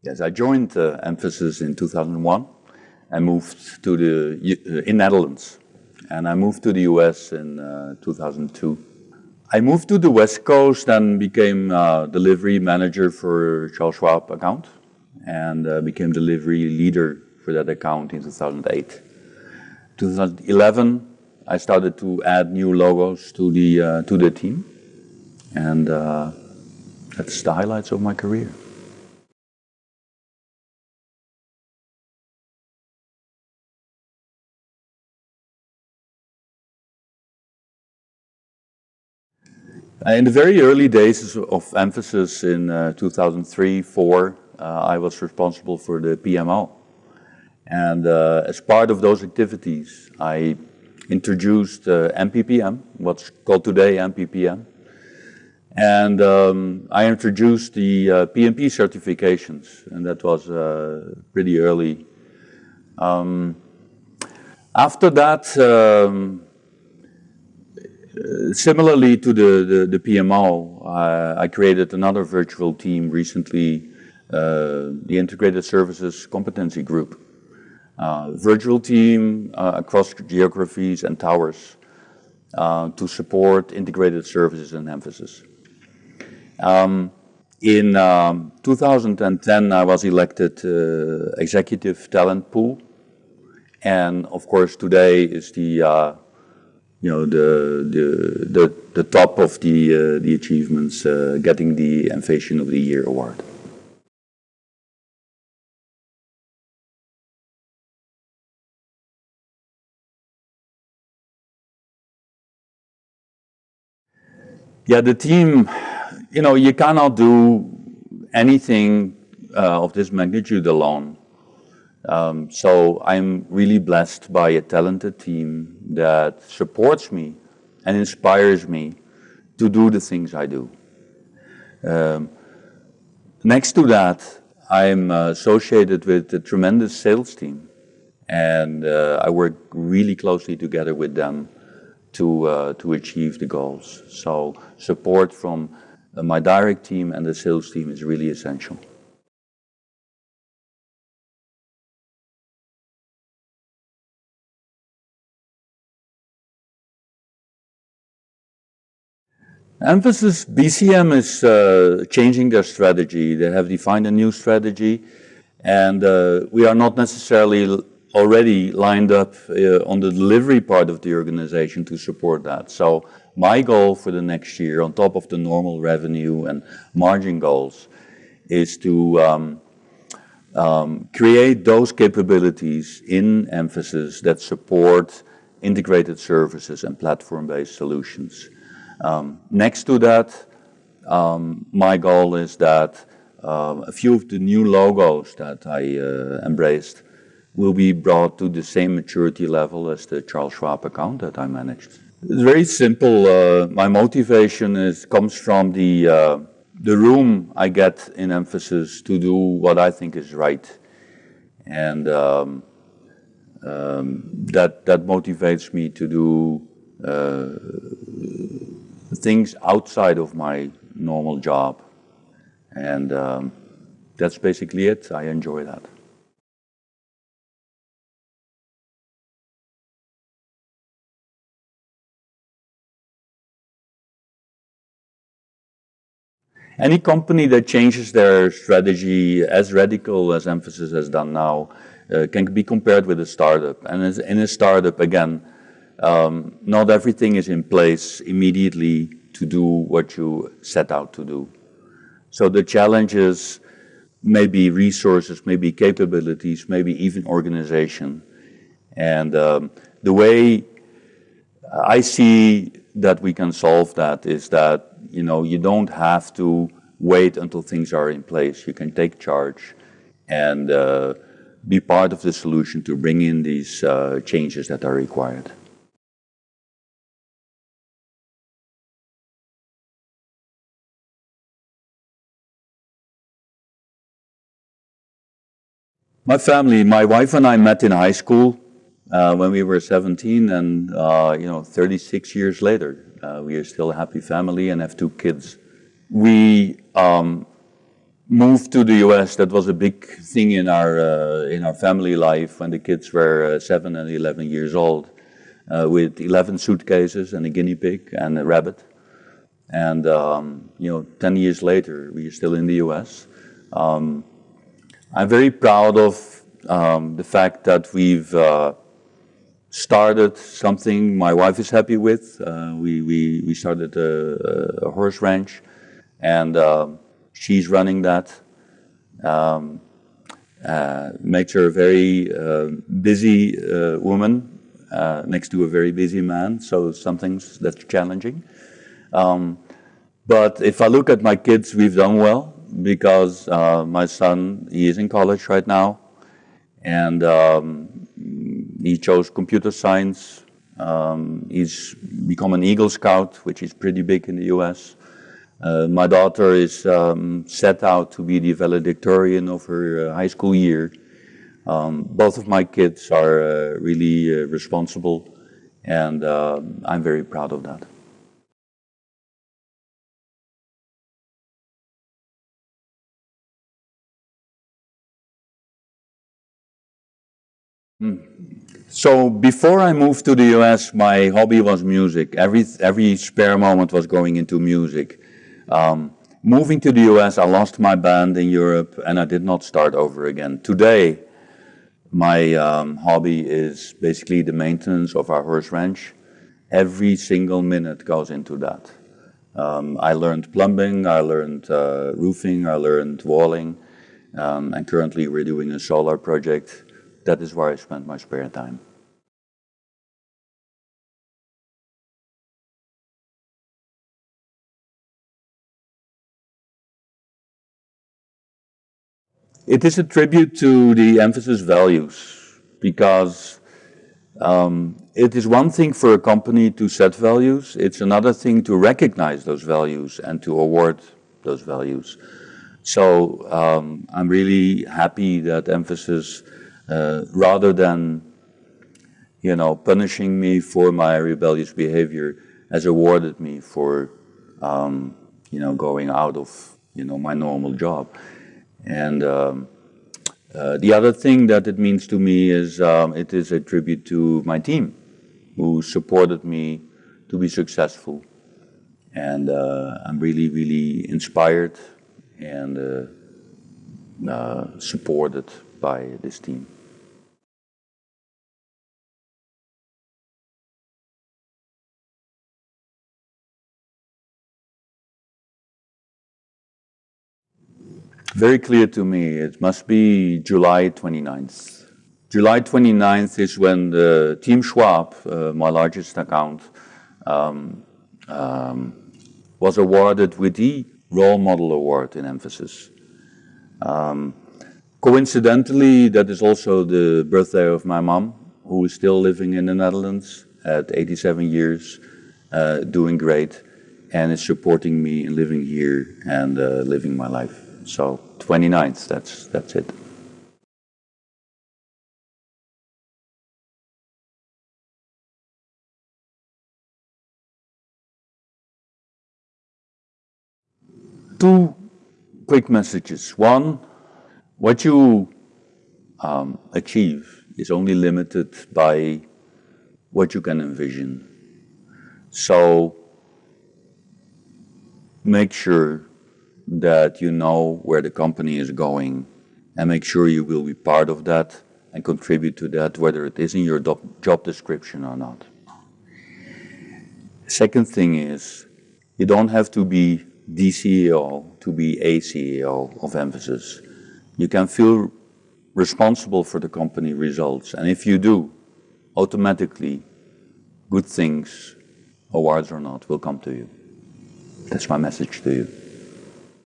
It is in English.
Yes, I joined Emphasis in 2001 and moved to in Netherlands. And I moved to the US in 2002. I moved to the West Coast and became delivery manager for Charles Schwab account and became delivery leader for that account in 2008. 2011, I started to add new logos to the team, and that's the highlights of my career. In the very early days of Emphasis in 2003-04, I was responsible for the PMO. And as part of those activities, I introduced MPPM, what's called today MPPM. And I introduced the PMP certifications, and that was pretty early. After that, similarly to the PMO, I created another virtual team recently, the Integrated Services Competency Group. Virtual team across geographies and towers to support integrated services and Emphasis. In 2010, I was elected Executive Talent Pool, and of course today is the top of the achievements, getting the Mphasian of the Year award. Yeah, the team, you cannot do anything of this magnitude alone. So I'm really blessed by a talented team that supports me and inspires me to do the things I do. Next to that, I'm associated with a tremendous sales team, and I work really closely together with them to achieve the goals. So support from my direct team and the sales team is really essential. Emphasis BCM is changing their strategy. They have defined a new strategy, and we are not necessarily already lined up on the delivery part of the organization to support that. So my goal for the next year, on top of the normal revenue and margin goals, is to create those capabilities in Emphasis that support integrated services and platform-based solutions. Next to that, my goal is that a few of the new logos that I embraced will be brought to the same maturity level as the Charles Schwab account that I managed. It's very simple. My motivation comes from the room I get in Emphasis to do what I think is right, and that motivates me to do things outside of my normal job, and that's basically it. I enjoy that. Any company that changes their strategy as radical as Emphasis has done now can be compared with a startup. And in a startup, again, not everything is in place immediately to do what you set out to do. So the challenges may be resources, maybe capabilities, maybe even organization. And the way I see that we can solve that is that you don't have to wait until things are in place. You can take charge and be part of the solution to bring in these changes that are required. My family, my wife and I met in high school when we were 17, and 36 years later, we are still a happy family and have 2 kids. We moved to the US. That was a big thing in our family life when the kids were 7 and 11 years old, with 11 suitcases and a guinea pig and a rabbit. And 10 years later, we are still in the US. I'm very proud of the fact that we've started something my wife is happy with. We started a horse ranch, and she's running that. Makes her a very busy woman next to a very busy man, so some things that's challenging. But if I look at my kids, we've done well, because my son, he is in college right now, and he chose computer science. He's become an Eagle Scout, which is pretty big in the US. My daughter is set out to be the valedictorian of her high school year. Both of my kids are really responsible, and I'm very proud of that. So before I moved to the US, my hobby was music. Every spare moment was going into music. Moving to the US, I lost my band in Europe, and I did not start over again. Today, my hobby is basically the maintenance of our horse ranch. Every single minute goes into that. I learned plumbing, I learned roofing, I learned walling, and currently we're doing a solar project. That is where I spend my spare time. It is a tribute to the emphasis values, because it is one thing for a company to set values, it's another thing to recognize those values and to award those values. So I'm really happy that emphasis, rather than punishing me for my rebellious behavior, has awarded me for going out of my normal job. And the other thing that it means to me is it is a tribute to my team, who supported me to be successful. And I'm really, really inspired and supported by this team. Very clear to me. It must be July 29th. July 29th is when the Team Schwab, my largest account, was awarded with the Role Model Award in emphasis. Coincidentally, that is also the birthday of my mom, who is still living in the Netherlands at 87 years, doing great, and is supporting me in living here and living my life. So 29th, that's it. Two quick messages. One, what you achieve is only limited by what you can envision. So make sure that you know where the company is going, and make sure you will be part of that and contribute to that, whether it is in your job description or not. Second thing is, you don't have to be the CEO to be a CEO of emphasis. You can feel responsible for the company results, and if you do, automatically good things, awards or not, will come to you. That's my message to you.